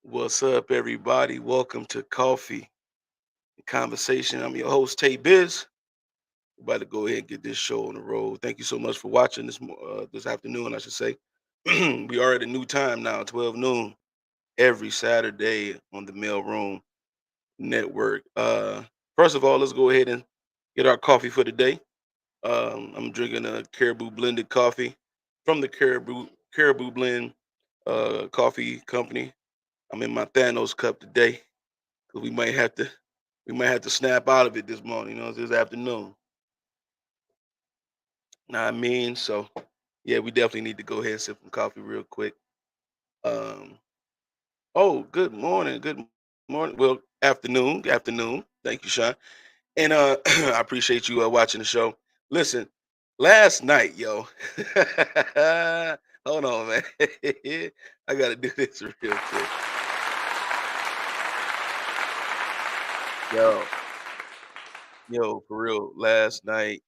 What's up, everybody? Welcome to Coffee and Conversation. I'm your host, Tay Biz. We're about to go ahead and get this show on the road. Thank you so much for watching this afternoon, I should say. We are at a new time now, 12 noon, every Saturday on the Mailroom Network. First of all, let's go ahead and get our coffee for the day. I'm drinking a Caribou blended coffee from the Caribou Blend Coffee Company. I'm in my Thanos cup today. 'Cause we might have to snap out of it this morning, this afternoon. Know what I mean? So yeah, we definitely need to go ahead and sip some coffee real quick. Um, oh, good morning, good morning. Well, afternoon. Thank you, Sean. And I appreciate you watching the show. Listen, last night, yo. Hold on, man. I gotta do this real quick. Yo, yo, for real. Last night,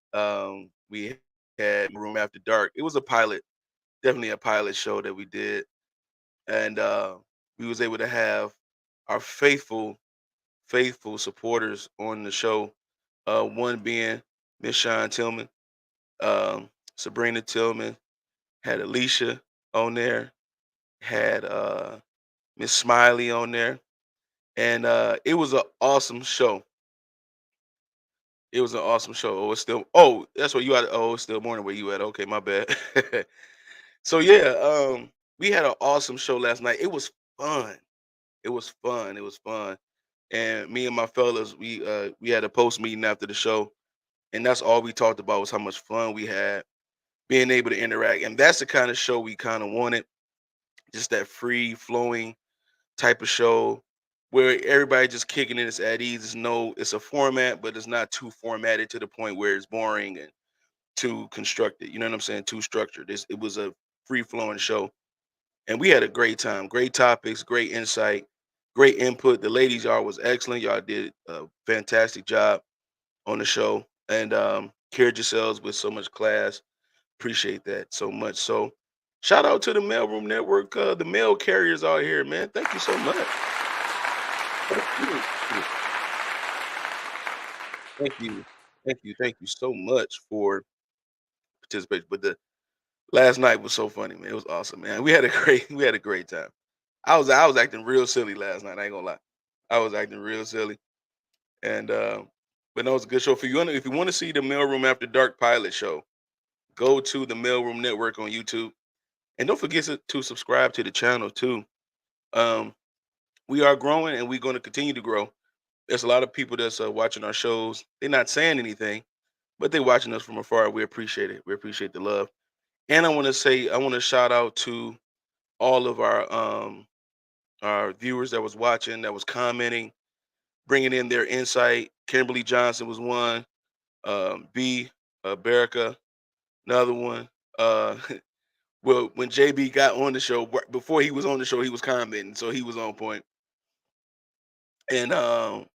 we had Room After Dark. It was a pilot, definitely a pilot show that we did, and we was able to have our faithful supporters on the show. One being Miss Sean Tillman, um, Sabrina Tillman, had Alicia on there, had Miss Smiley on there, and it was an awesome show. It was an awesome show. Oh, it's still. Oh, that's where you at. Oh, it's still morning where you at. Okay, my bad. So yeah, we had an awesome show last night. It was fun. It was fun. It was fun. And me and my fellas, we had a post meeting after the show, and that's all we talked about was how much fun we had being able to interact. And that's the kind of show we kind of wanted, just that free flowing type of show where everybody just kicking it, it's at ease. It's a format, but it's not too formatted to the point where it's boring and too constructed. You know what I'm saying? Too structured. It was a free flowing show, and we had a great time. Great topics, great insight, great input. The ladies, y'all was excellent. Y'all did a fantastic job on the show, and carried yourselves with so much class. Appreciate that so much. So, shout out to the Mailroom Network, the mail carriers out here, man. Thank you so much. Thank you, thank you so much for participating. But the last night was so funny, man. It was awesome, man. We had a great time. I was acting real silly last night. I ain't gonna lie. I was acting real silly, and but no, it was a good show. If you want to see the Mailroom After Dark pilot show, go to the Mailroom Network on YouTube, and don't forget to subscribe to the channel too. Um, we are growing, and we're going to continue to grow. There's a lot of people that's watching our shows. They're not saying anything, but they're watching us from afar. We appreciate it. We appreciate the love. And I want to shout out to all of our viewers that was watching, that was commenting, bringing in their insight. Kimberly Johnson was one. B. Berica, another one. Uh, well, when JB got on the show, before he was on the show, he was commenting, so he was on point. And and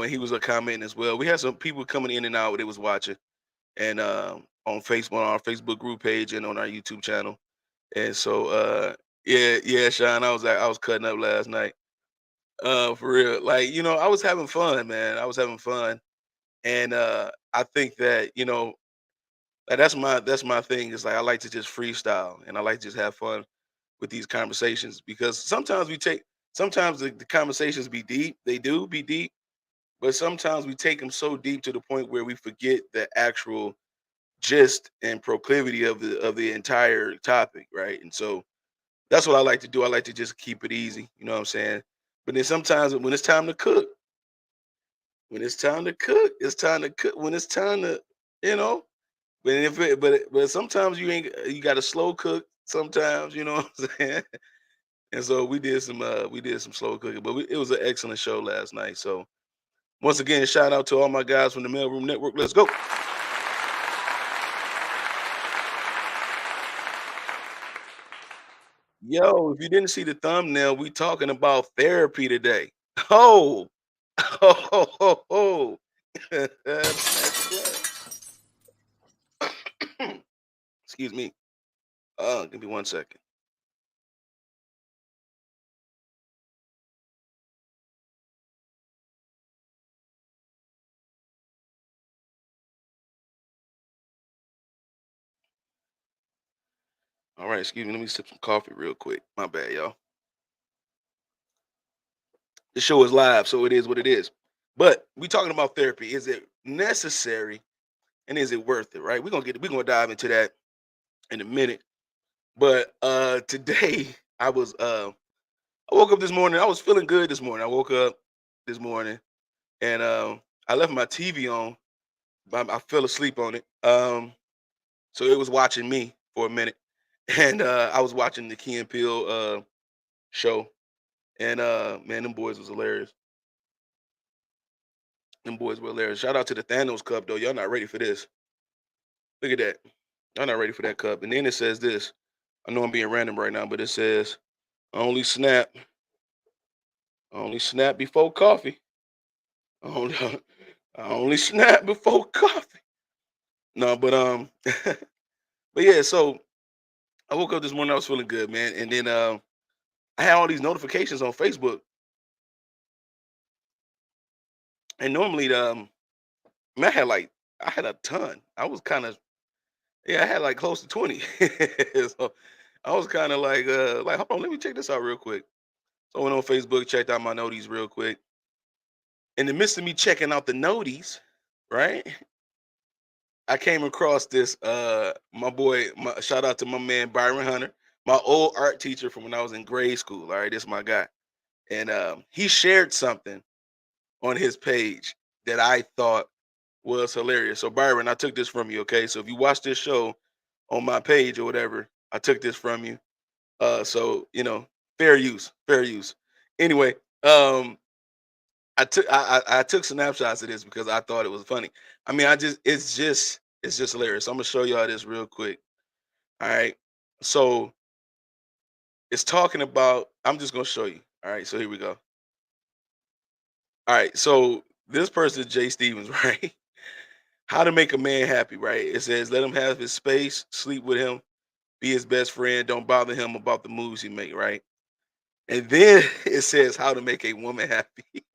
he was a commenting as well. We had some people coming in and out that was watching, and on Facebook, on our Facebook group page, and on our YouTube channel. And so, yeah, Sean, I was cutting up last night. For real, like I was having fun, man. I was having fun, and I think that like, that's my thing. Is like I like to just freestyle, and I like to just have fun with these conversations because sometimes the conversations be deep. They do be deep, but sometimes we take them so deep to the point where we forget the actual gist and proclivity of the entire topic, right? And so that's what I like to do. I like to just keep it easy. You know what I'm saying? But then sometimes when it's time to cook, it's time to cook. When it's time to, you know. But sometimes you got to slow cook. Sometimes you know what I'm saying. And so we did some slow cooking, but it was an excellent show last night. So once again, shout out to all my guys from the Mailroom Network. Let's go. Yo, if you didn't see the thumbnail, we talking about therapy today. Oh, oh. That's right. Excuse me. Give me 1 second. All right, excuse me. Let me sip some coffee real quick. My bad, y'all. The show is live, so it is what it is. But we talking about therapy. Is it necessary and is it worth it? Right? We're gonna dive into that in a minute. But today I was I woke up this morning. I was feeling good this morning. I woke up this morning and I left my TV on. I fell asleep on it. So it was watching me for a minute, and I was watching the Key and Peele show, and man, them boys was hilarious. Them boys were hilarious. Shout out to the Thanos Cup though. Y'all not ready for this. Look at that. Y'all not ready for that cup. And then it says this. I know I'm being random right now, but it says only snap, only snap before coffee. Only, I only snap before coffee. No, but but yeah. So I woke up this morning. I was feeling good, man, and then I had all these notifications on Facebook, and normally I had I had a ton. I was kind of yeah, I had like close to 20. So I was kind of like hold on, let me check this out real quick. So I went on Facebook, checked out my noties real quick. In the midst of me checking out the noties, right? I came across this my boy, shout out to my man Byron Hunter, my old art teacher from when I was in grade school. All right, this my guy. And he shared something on his page that I thought was hilarious. So Byron, I took this from you, okay? So if you watch this show on my page or whatever, I took this from you. So you know, fair use, fair use. Anyway, I took snapshots of this because I thought it was funny. I mean, it's just hilarious. I'm gonna show y'all this real quick. All right. So it's talking about. I'm just gonna show you. All right. So here we go. All right. So this person is Jay Stevens, right? How to make a man happy, right? It says let him have his space, sleep with him, be his best friend, don't bother him about the moves he make, right? And then it says how to make a woman happy.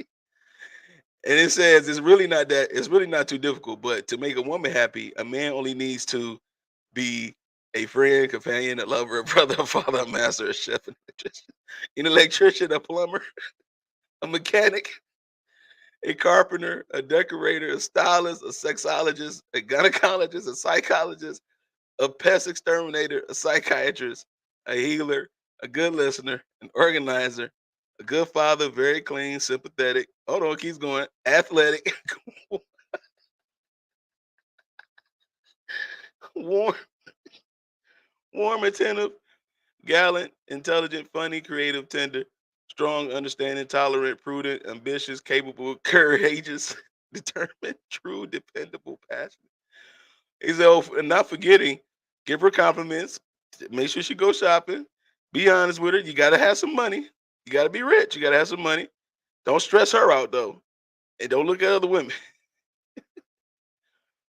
And it says it's really not too difficult, but to make a woman happy, a man only needs to be a friend, companion, a lover, a brother, a father, a master, a chef, an electrician, a plumber, a mechanic, a carpenter, a decorator, a stylist, a sexologist, a gynecologist, a psychologist, a pest exterminator, a psychiatrist, a healer, a good listener, an organizer, a good father, very clean, sympathetic. Hold on, keeps going. Athletic, warm, warm, attentive, gallant, intelligent, funny, creative, tender, strong, understanding, tolerant, prudent, ambitious, capable, courageous, determined, true, dependable, passionate. He said, oh, and not forgetting, give her compliments, make sure she goes shopping, be honest with her. You got to have some money. You got to be rich. You got to have some money. Don't stress her out, though. And don't look at other women.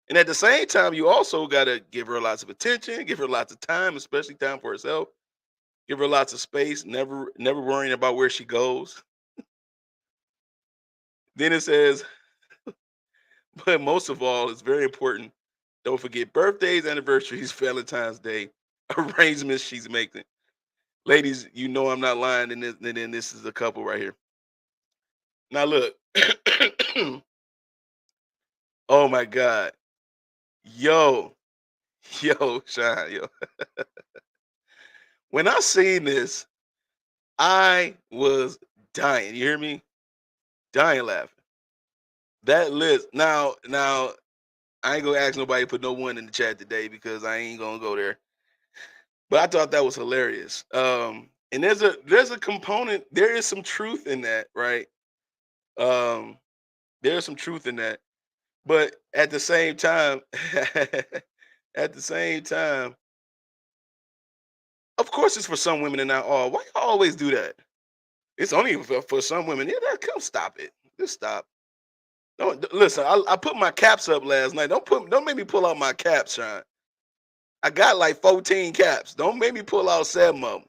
And at the same time, you also got to give her lots of attention, give her lots of time, especially time for herself. Give her lots of space, never worrying about where she goes. Then it says, but most of all, it's very important. Don't forget birthdays, anniversaries, Valentine's Day, arrangements she's making. Ladies, you know I'm not lying, and then this is a couple right here. Now look, oh my God, yo, yo, Shine, yo. When I seen this, I was dying. You hear me? Dying laughing. That list. Now, I ain't gonna ask nobody to put no one in the chat today because I ain't gonna go there. But I thought that was hilarious. And there's a component. There is some truth in that, right? Um, there's some truth in that. But at the same time, at the same time, of course, it's for some women and not all. Why you always do that? It's only for some women. Yeah, come stop it. Just stop. Listen. I put my caps up last night. Don't make me pull out my caps, Sean. I got like 14 caps. Don't make me pull out 7 of them.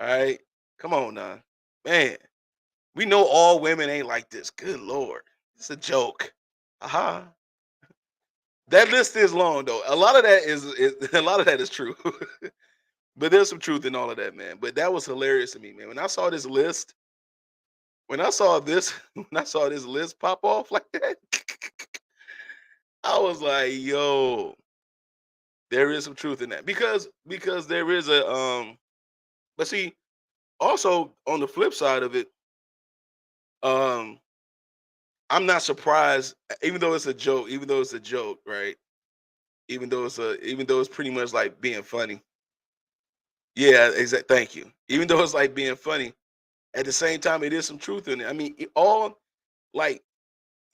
All right. Come on now. Man, we know all women ain't like this. Good Lord. It's a joke. Aha. That list is long though. A lot of that is a lot of that is true. But there's some truth in all of that, man. But that was hilarious to me, man. When I saw this list, when I saw this, when I saw this list pop off like that, I was like, yo, there is some truth in that. Because there is a but see, also on the flip side of it, um, I'm not surprised, even though it's a joke, right? Even though it's pretty much like being funny. Yeah, exactly. Thank you. Even though it's like being funny, at the same time, it is some truth in it. I mean, all like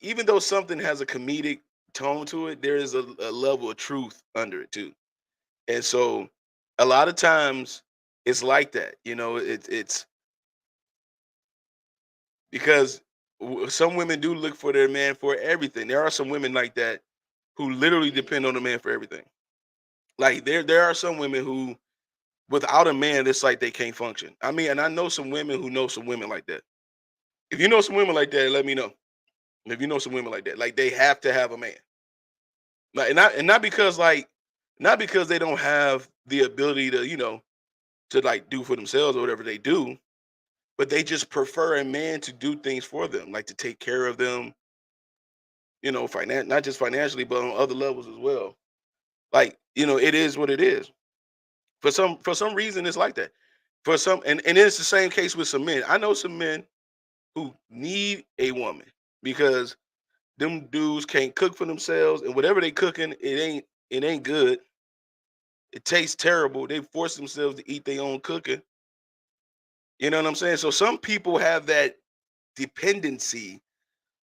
even though something has a comedic tone to it, there is a level of truth under it too. And so, a lot of times, it's like that. It's because some women do look for their man for everything. There are some women like that who literally depend on a man for everything. Like there are some women who without a man, it's like they can't function. I mean, and I know some women who know some women like that. If you know some women like that, let me know. If you know some women like that, like they have to have a man. Like, and not because not because they don't have the ability to, to like do for themselves or whatever they do, but they just prefer a man to do things for them, like to take care of them, not just financially, but on other levels as well. Like, it is what it is. For some reason it's like that. For some and it's the same case with some men. I know some men who need a woman because them dudes can't cook for themselves and whatever they cooking, it ain't good. It tastes terrible. They force themselves to eat their own cooking. You know what I'm saying? So some people have that dependency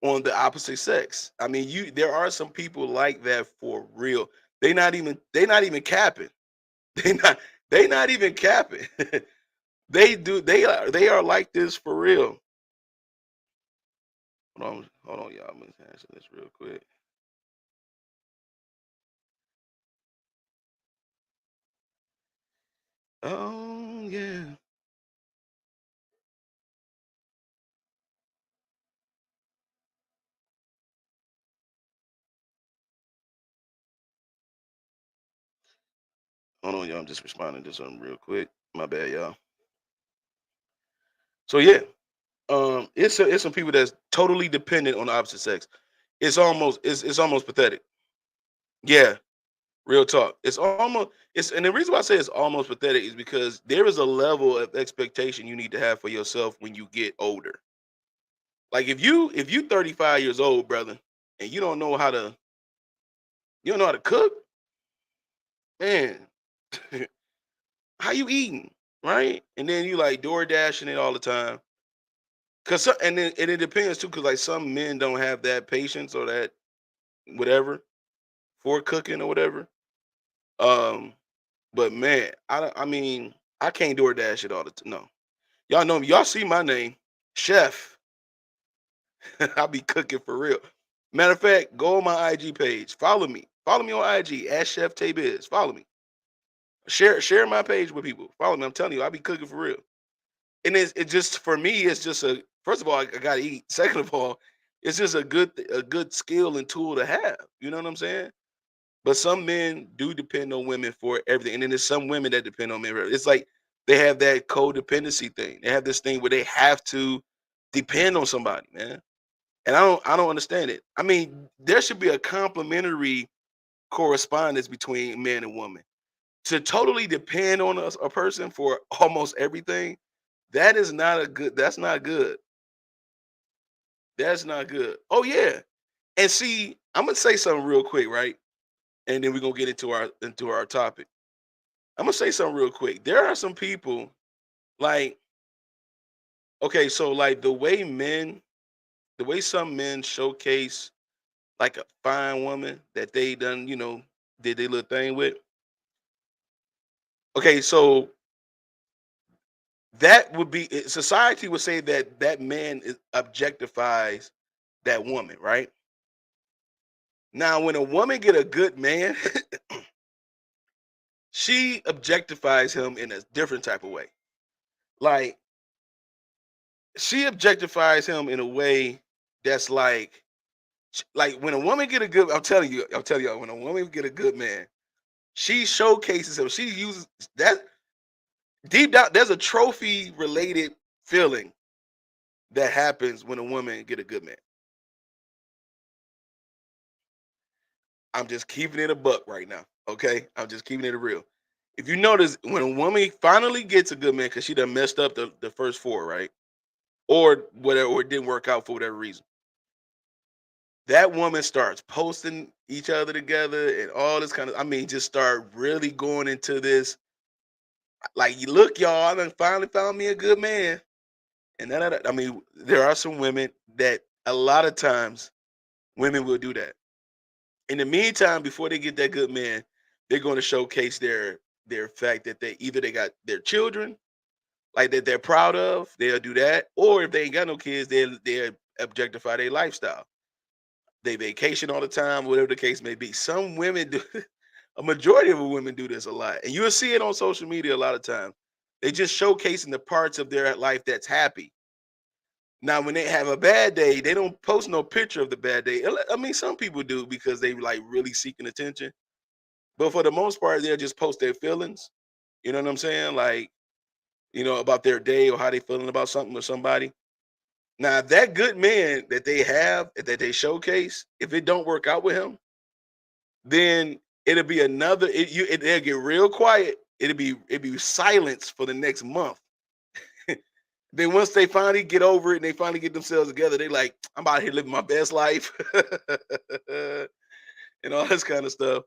on the opposite sex. I mean, there are some people like that for real. They not even capping. They not they not even capping. They are like this for real. Hold on, y'all. I'm gonna answer this real quick. Oh yeah. Hold on, y'all. I'm just responding to something real quick. My bad, y'all. So yeah, it's some people that's totally dependent on the opposite sex. It's almost pathetic. Yeah, real talk. And the reason why I say it's almost pathetic is because there is a level of expectation you need to have for yourself when you get older. Like if you 35 years old, brother, and you don't know how to cook, man, how you eating, right? And then you like door dashing it all the time. And it depends too, cause like some men don't have that patience or that whatever for cooking or whatever. Um, but man, I mean, I can't door dash it all the time. No, y'all know me. Y'all see my name, Chef. I'll be cooking for real. Matter of fact, go on my IG page. Follow me. Follow me on IG at Chef Tay Biz. Follow me. Share my page with people. Follow me. I'm telling you, I'll be cooking for real. And it just for me, it's just a first of all, I gotta eat. Second of all, it's just a good skill and tool to have. You know what I'm saying? But some men do depend on women for everything, and then there's some women that depend on men. It's like they have that codependency thing. They have this thing where they have to depend on somebody, man. And I don't understand it. I mean, there should be a complementary correspondence between man and woman. To totally depend on a person for almost everything, that's not good. That's not good. Oh yeah. And see, I'm gonna say something real quick, right? And then we're gonna get into our topic. I'm gonna say something real quick. There are some people like, okay, so like the way some men showcase like a fine woman that they done, did their little thing with. Okay, so that would be society would say that that man objectifies that woman, right? Now, when a woman get a good man, she objectifies him in a different type of way. Like she objectifies him in a way that's like when a woman get a good, I'm telling you, when a woman get a good man, she showcases him. She uses that. Deep down, there's a trophy related feeling that happens when a woman get a good man. I'm just keeping it a buck right now. Okay. I'm just keeping it real. If you notice, when a woman finally gets a good man, because she done messed up the first four, right? Or whatever, or it didn't work out for whatever reason. That woman starts posting each other together and all this kind of, I mean, just start really going into this. Like, you look, y'all, I done finally found me a good man. And then I mean, there are some women that a lot of times women will do that. In the meantime, before they get that good man, they're going to showcase their fact that they got their children, like that they're proud of. They'll do that, or if they ain't got no kids, they'll objectify their lifestyle. They vacation all the time, whatever the case may be. Some women do. A majority of women do this a lot, and you'll see it on social media a lot of times. They just showcasing the parts of their life that's happy. Now, when they have a bad day, they don't post no picture of the bad day. I mean, some people do because they like really seeking attention. But for the most part, they'll just post their feelings. You know what I'm saying? Like, about their day or how they feeling about something or somebody. Now, that good man that they have, that they showcase, if it don't work out with him, then it'll be another. It'll get real quiet. It'll be silence for the next month. Then once they finally get over it and they finally get themselves together, they like, I'm out here living my best life and all this kind of stuff.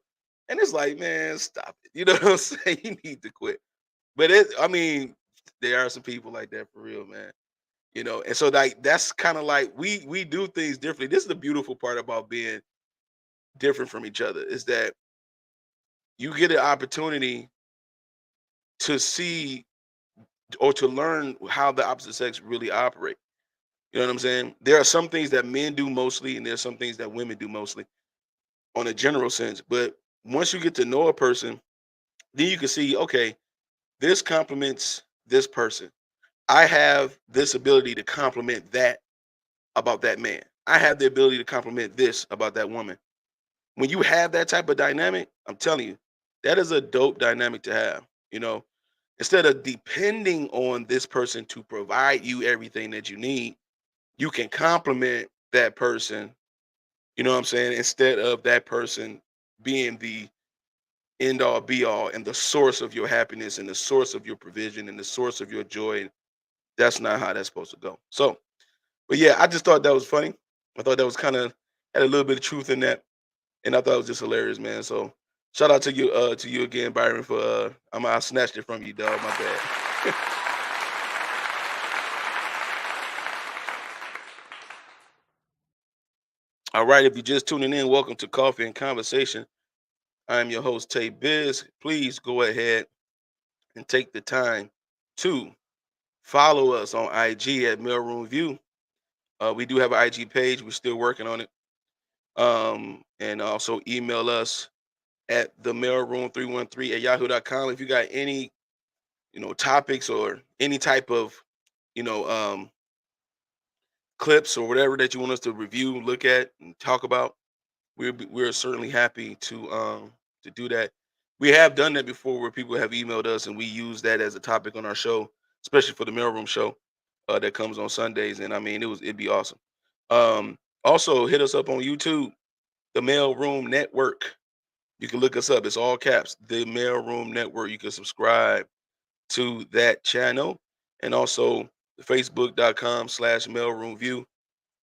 And it's like, man, stop it. You know what I'm saying? You need to quit. But I mean, there are some people like that for real, man. And so like that's kind of like we do things differently. This is the beautiful part about being different from each other is that you get an opportunity to see or to learn how the opposite sex really operate. You know what I'm saying? There are some things that men do mostly, and there's some things that women do mostly on a general sense. But once you get to know a person, then you can see, okay, this complements this person. I have this ability to compliment that about that man. I have the ability to compliment this about that woman. When you have that type of dynamic, I'm telling you, that is a dope dynamic to have. You know, Instead of depending on this person to provide you everything that you need, you can compliment that person. You know what I'm saying? Instead of that person being the end all be all and the source of your happiness and the source of your provision and the source of your joy. That's not how that's supposed to go. So, but yeah, I just thought that was funny. I thought that was kind of had a little bit of truth in that, and I thought it was just hilarious, man. So, shout out to you again, Byron, for I snatched it from you, dog. My bad. All right, if you're just tuning in, welcome to Coffee and Conversation. I am your host, Tay Biz. Please go ahead and take the time to follow us on IG at Mailroom View. We do have an IG page. We're still working on it. And also email us at the mailroom313 at yahoo.com. If you got any, topics or any type of, you know, um, clips or whatever that you want us to review, look at, and talk about, we're certainly happy to do that. We have done that before where people have emailed us and we use that as a topic on our show, especially for the mailroom show that comes on Sundays. And I mean, it'd be awesome. Also, hit us up on YouTube, the Mailroom Network. You can look us up. It's all caps, the Mailroom Network. You can subscribe to that channel, and also facebook.com/mailroomview.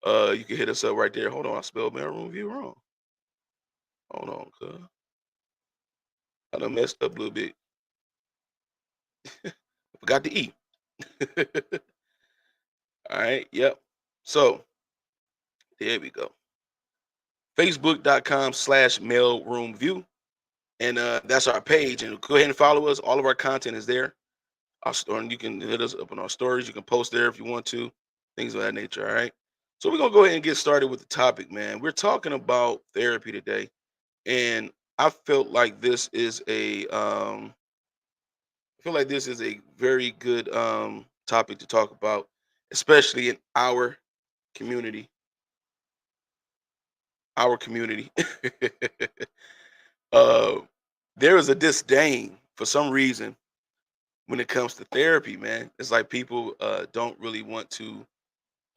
You can hit us up right there. Hold on, I spelled mailroom view wrong. Hold on, cuz I done messed up a little bit. Forgot the E. All right, yep. So there we go. Facebook.com/mailroomview. And that's our page. And go ahead and follow us. All of our content is there. And you can hit us up on our stories. You can post there if you want to, things of that nature. All right. So we're gonna go ahead and get started with the topic, man. We're talking about therapy today, and I felt like this is I feel like this is a very good topic to talk about, especially in our community. Our community. uh, there is a disdain for some reason when it comes to therapy, man, it's like people don't really want to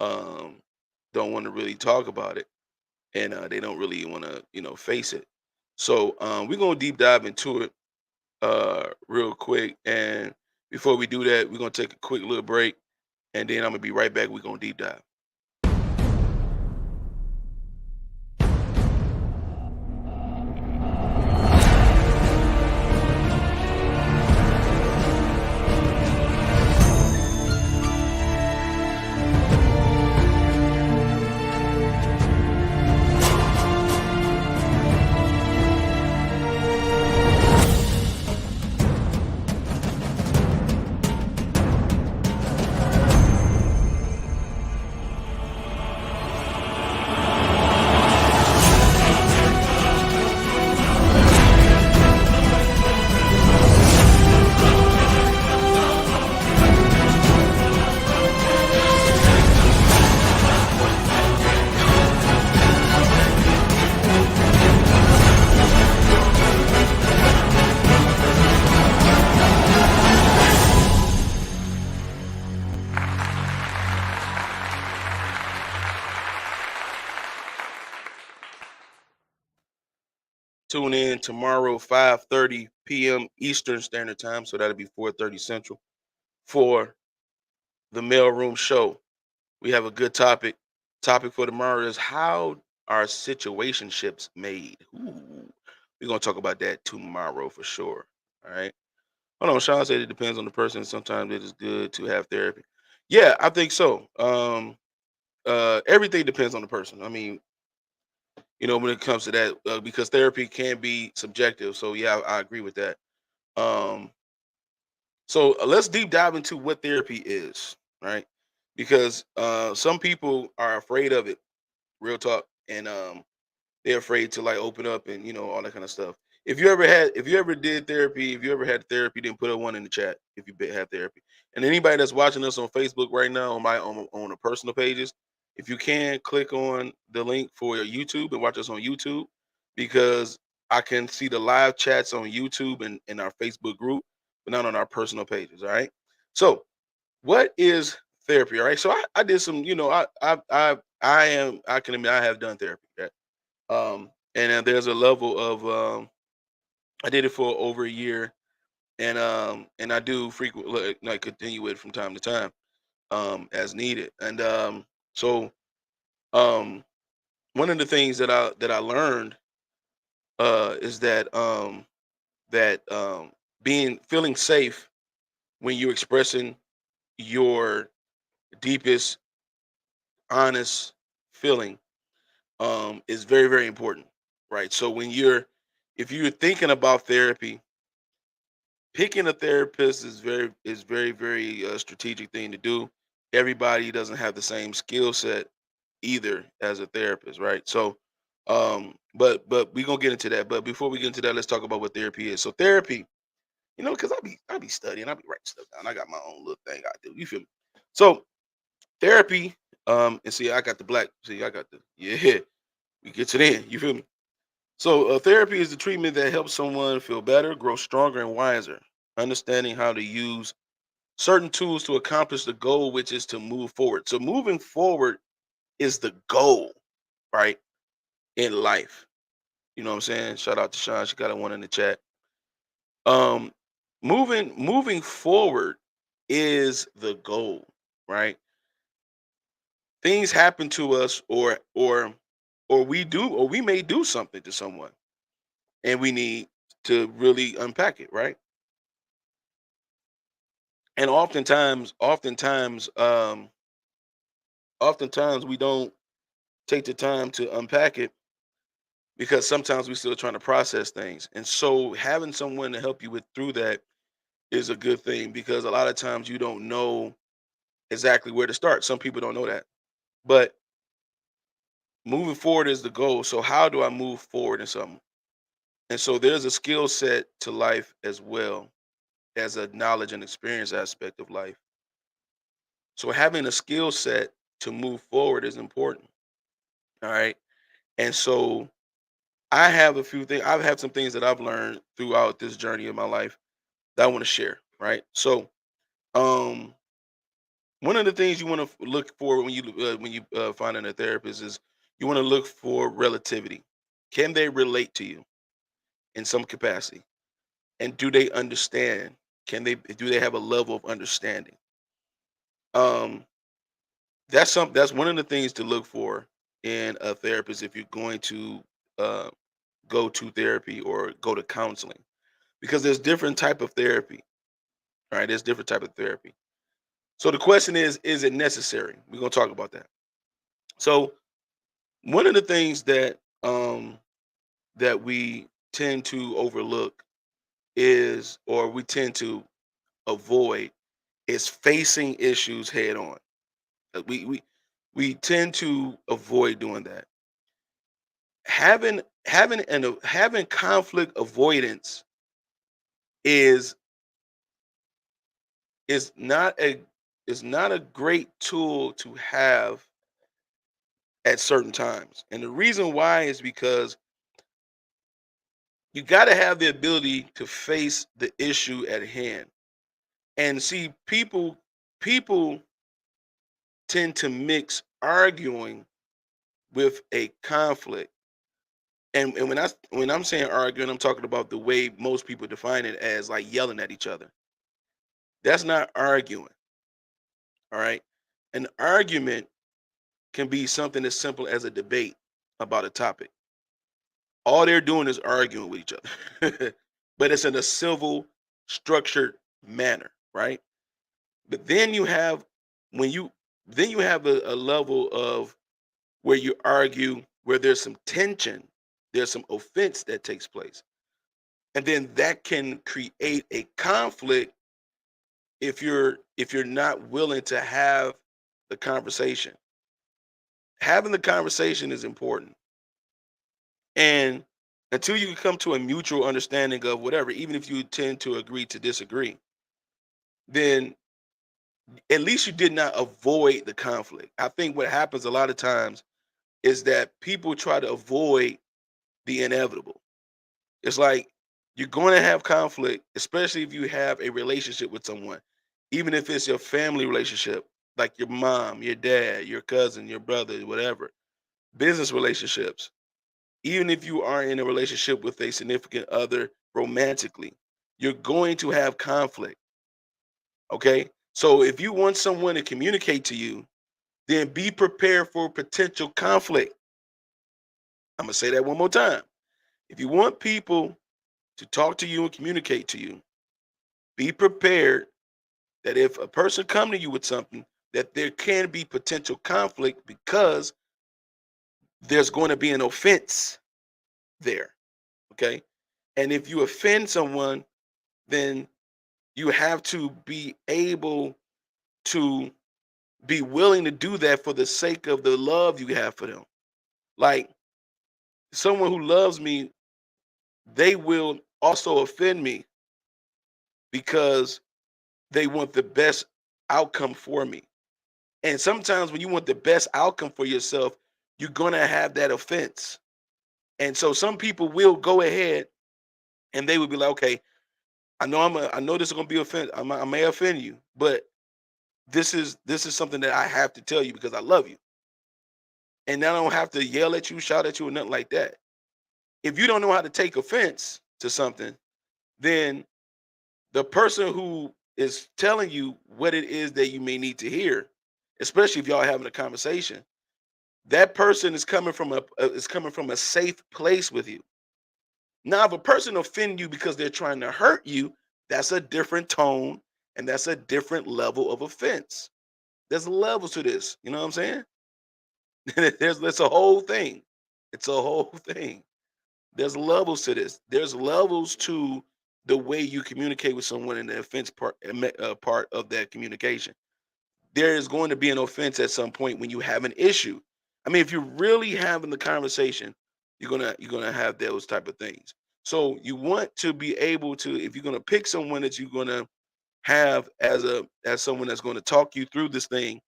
um, don't want to really talk about it, and they don't really want to face it. So we're gonna deep dive into it real quick, and before we do that, we're gonna take a quick little break, and then I'm gonna be right back. We're gonna deep dive. Tune in tomorrow, 5:30 p.m. Eastern Standard Time, so that'll be 4:30 Central for the Mailroom Show. We have a good topic. Topic for tomorrow is how are situationships made? Ooh, we're gonna talk about that tomorrow for sure. All right. Hold on, Sean said it depends on the person. Sometimes it is good to have therapy. Yeah, I think so. Everything depends on the person. I mean, when it comes to that, because therapy can be subjective. So yeah, I agree with that. Um, so let's deep dive into what therapy is, right? Because some people are afraid of it, real talk, and they're afraid to like open up and all that kind of stuff. If you ever did therapy, if you ever had therapy, then put a one in the chat if you had therapy. And anybody that's watching us on Facebook right now on the personal pages, if you can click on the link for your YouTube and watch us on YouTube, because I can see the live chats on YouTube and in our Facebook group, but not on our personal pages. All right. So what is therapy? All right. So I did some, I can admit I have done therapy. Right? And there's a level of I did it for over a year, and I do frequent like continue it from time to time as needed. And so um, one of the things that I learned is that being feeling safe when you're expressing your deepest honest feeling is very very important, right? So if you're thinking about therapy, picking a therapist is very very strategic thing to do. Everybody doesn't have the same skill set either as a therapist, right? So but we're gonna get into that. But before we get into that, let's talk about what therapy is. So therapy, because I be studying, I be writing stuff down. I got my own little thing I do. You feel me? So therapy, and see, I got the black. See, I got the yeah. We get to the end. You feel me? So, therapy is the treatment that helps someone feel better, grow stronger, and wiser, understanding how to use certain tools to accomplish the goal, which is to move forward. So, moving forward is the goal, right, in life. You know what I'm saying? Shout out to Sean. She got a one in the chat. Um, moving forward is the goal, right? Things happen to us, or we may do something to someone, and we need to really unpack it, right? And oftentimes we don't take the time to unpack it because sometimes we're still trying to process things. And so having someone to help you with through that is a good thing, because a lot of times you don't know exactly where to start. Some people don't know that. But moving forward is the goal. So how do I move forward in something? And so there's a skill set to life as well as a knowledge and experience aspect of life. So having a skill set to move forward is important. All right. And so I've had some things that I've learned throughout this journey of my life that I want to share. right? So, um, one of the things you want to look for when you finding a therapist is you want to look for relativity. Can they relate to you in some capacity, and do they understand? Do they have a level of understanding? Um, that's one of the things to look for in a therapist if you're going to uh, go to therapy or go to counseling, because there's different type of therapy, right? There's different type of therapy. So the question is it necessary? We're gonna talk about that. So one of the things that we tend to overlook is, or we tend to avoid, is facing issues head on. We tend to avoid doing that. Having conflict avoidance is is not a is not a great tool to have at certain times. And the reason why is because you got to have the ability to face the issue at hand. And see, people tend to mix arguing with a conflict. And when I'm saying arguing, I'm talking about the way most people define it as like yelling at each other. That's not arguing, all right? An argument can be something as simple as a debate about a topic. All they're doing is arguing with each other. But it's in a civil, structured manner, right? But then you have when you then you have a level of where you argue, where there's some tension, there's some offense that takes place. And then that can create a conflict if you're not willing to have the conversation. Having the conversation is important. And until you can come to a mutual understanding of whatever, even if you tend to agree to disagree, then at least you did not avoid the conflict. I think what happens a lot of times is that people try to avoid the inevitable. It's like you're going to have conflict, especially if you have a relationship with someone, even if it's your family relationship, like your mom, your dad, your cousin, your brother, whatever, business relationships, even if you are in a relationship with a significant other romantically, you're going to have conflict. Okay. So if you want someone to communicate to you, then be prepared for potential conflict. I'm going to say that one more time. If you want people to talk to you and communicate to you, be prepared that if a person come to you with something, that there can be potential conflict because there's going to be an offense there. Okay. And if you offend someone, then you have to be able to be willing to do that for the sake of the love you have for them. Like someone who loves me, they will also offend me because they want the best outcome for me. And sometimes when you want the best outcome for yourself, you're going to have that offense. And so some people will go ahead and they will be like, okay, I know this is going to be offend. I may offend you, but this is something that I have to tell you because I love you. And I don't have to yell at you, shout at you, or nothing like that. If you don't know how to take offense to something, then the person who is telling you what it is that you may need to hear, especially if y'all having a conversation, that person is coming from a safe place with you. Now, if a person offend you because they're trying to hurt you, that's a different tone and that's a different level of offense. There's levels to this. You know what I'm saying? There's a whole thing. It's a whole thing. There's levels to this. There's levels to the way you communicate with someone in the offense part of that communication. There is going to be an offense at some point when you have an issue. I mean, if you're really having the conversation, you're gonna have those type of things. So you want to be able to, if you're gonna pick someone that you're gonna have as someone that's going to talk you through this thing,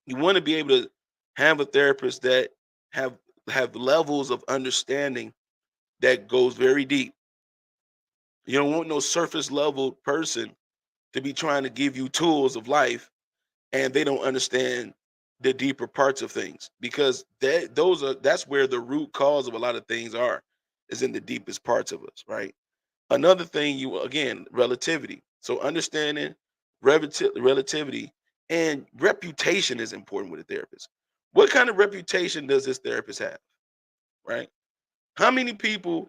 you want to be able to have a therapist that have have levels of understanding that goes very deep. You don't want no surface level person to be trying to give you tools of life, and they don't understand the deeper parts of things, because that's where the root cause of a lot of things are, is in the deepest parts of us, right? Another thing, you again, relativity. So understanding relativity and reputation is important with a therapist. What kind of reputation does this therapist have, right? How many people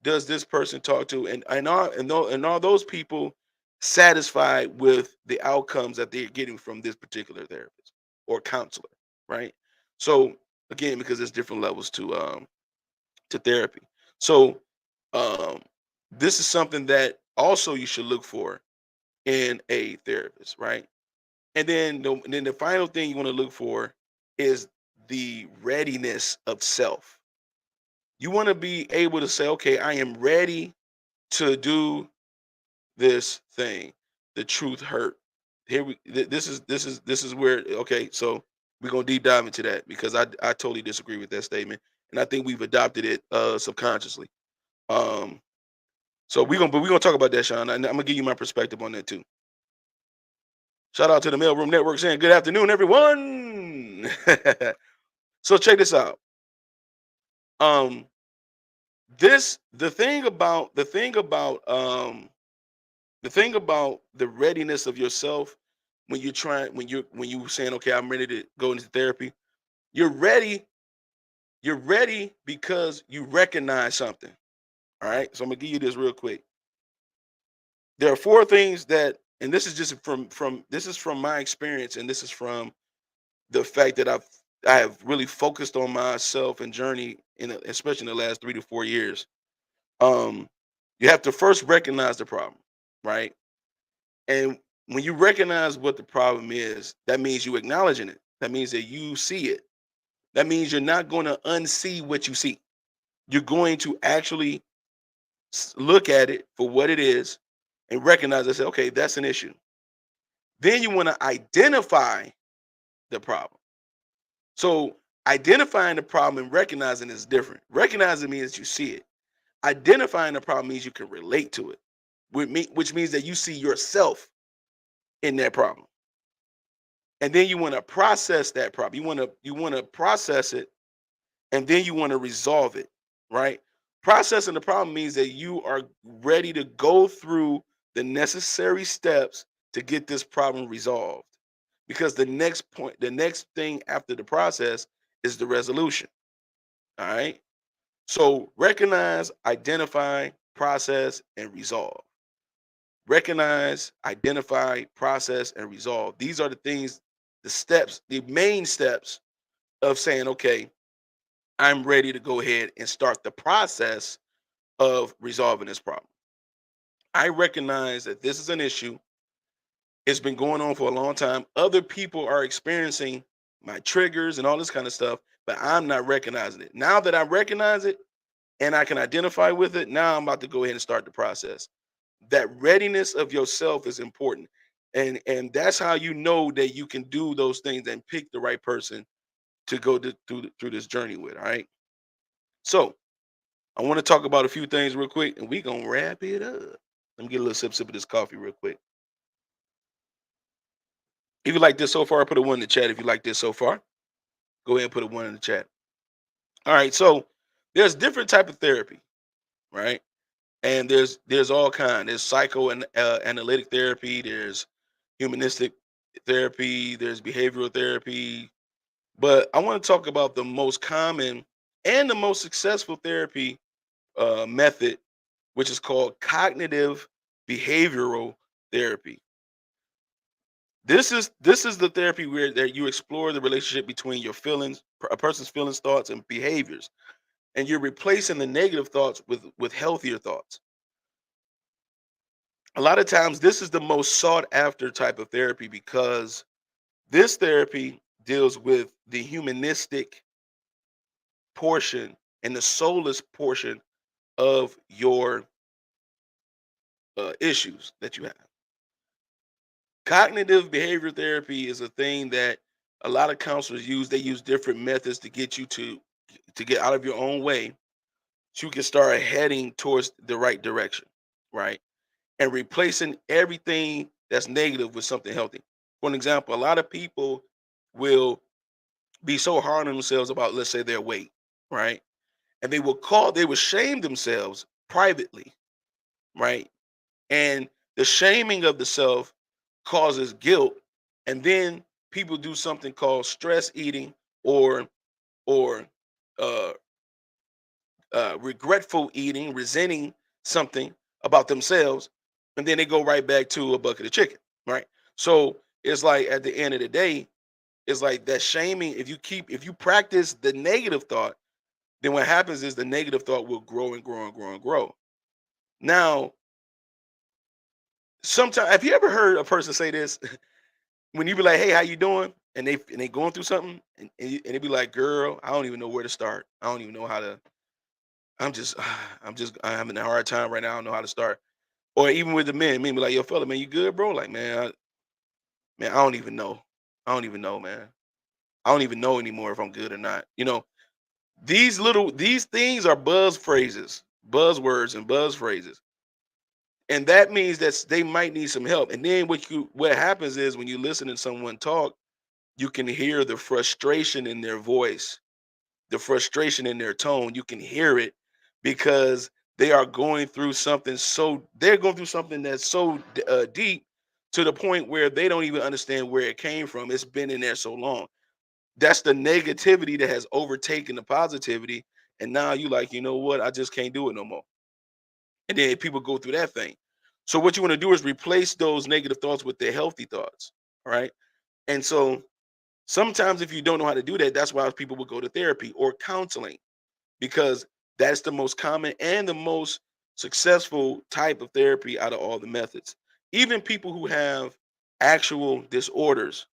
does this person talk to, and are those people satisfied with the outcomes that they're getting from this particular therapist or counselor, right? So again, because there's different levels to therapy. So um, this is something that also you should look for in a therapist, right? And then the final thing you want to look for is the readiness of self. You want to be able to say, okay, I am ready to this thing. The truth hurt. This is where, okay, so we're gonna deep dive into that, because I totally disagree with that statement, and I think we've adopted it subconsciously. Um, so we're gonna talk about that, Sean. And I'm gonna give you my perspective on that too. Shout out to the Mailroom Network saying good afternoon, everyone. So check this out. Um, this the thing about the readiness of yourself, when you're trying when you saying, okay, I'm ready to go into therapy. You're ready. You're ready because you recognize something. All right. So I'm gonna give you this real quick. There are four things that, and this is just from this is from my experience, and this is from the fact that I have really focused on myself and journey especially in the last 3 to 4 years. Um, you have to first recognize the problem, right? And when you recognize what the problem is, that means you acknowledging it. That means that you see it. That means you're not going to unsee what you see. You're going to actually look at it for what it is and recognize and say, okay, that's an issue. Then you want to identify the problem. So identifying the problem and recognizing is different. Recognizing means you see it. Identifying the problem means you can relate to it, which means that you see yourself in that problem. And then you want to process that problem. You want to process it, and then you want to resolve it, right? Processing the problem means that you are ready to go through the necessary steps to get this problem resolved. Because the next thing after the process is the resolution. All right. So recognize, identify, process, and resolve. Recognize, identify, process, and resolve. These are the things, the steps, the main steps of saying, okay, I'm ready to go ahead and start the process of resolving this problem. I recognize that this is an issue. It's been going on for a long time. Other people are experiencing my triggers and all this kind of stuff, but I'm not recognizing it. Now that I recognize it and I can identify with it, now I'm about to go ahead and start the process. That readiness of yourself is important. And that's how you know that you can do those things and pick the right person to go through this journey with. All right. So I want to talk about a few things real quick, and we gonna wrap it up. Let me get a little sip of this coffee real quick. If you like this so far, put a one in the chat. If you like this so far, go ahead and put a one in the chat. All right. So there's different type of therapy, right? And there's all kind. There's psycho and analytic therapy. There's humanistic therapy. There's behavioral therapy. But I want to talk about the most common and the most successful therapy method, which is called cognitive behavioral therapy. This is the therapy where that you explore the relationship between your feelings, a person's feelings, thoughts, and behaviors, and you're replacing the negative thoughts with healthier thoughts. A lot of times, this is the most sought after type of therapy because this therapy deals with the humanistic portion and the soulless portion of your issues that you have. Cognitive behavior therapy is a thing that a lot of counselors use. They use different methods to get you to get out of your own way so you can start heading towards the right direction, right? And replacing everything that's negative with something healthy. For an example, a lot of people will be so hard on themselves about, let's say, their weight, right? And they will shame themselves privately, right? And the shaming of the self causes guilt, and then people do something called stress eating, or uh, regretful eating, resenting something about themselves, and then they go right back to a bucket of chicken, right? So it's like at the end of the day, it's like that shaming. If you practice the negative thought, then what happens is the negative thought will grow and grow and grow and grow. Now, sometimes have you ever heard a person say this when you be like, "Hey, how you doing?" and they going through something, and they be like, "Girl, I don't even know where to start. I don't even know how to. I'm having a hard time right now. I don't know how to start." Or even with the men be like, "Yo, fella, man, you good, bro?" Like, man, I don't even know. I don't even know, man. I don't even know anymore if I'm good or not. These things are buzz phrases, buzzwords, and buzz phrases, and that means that they might need some help. And then what happens is when you listen to someone talk, you can hear the frustration in their voice, the frustration in their tone. You can hear it because they're going through something that's so deep, to the point where they don't even understand where it came from. It's been in there so long. That's the negativity that has overtaken the positivity, and now you like, you know what? I just can't do it no more. And then people go through that thing. So what you want to do is replace those negative thoughts with their healthy thoughts, right? And so sometimes if you don't know how to do that, that's why people will go to therapy or counseling, because that's the most common and the most successful type of therapy out of all the methods. Even people who have actual disorders,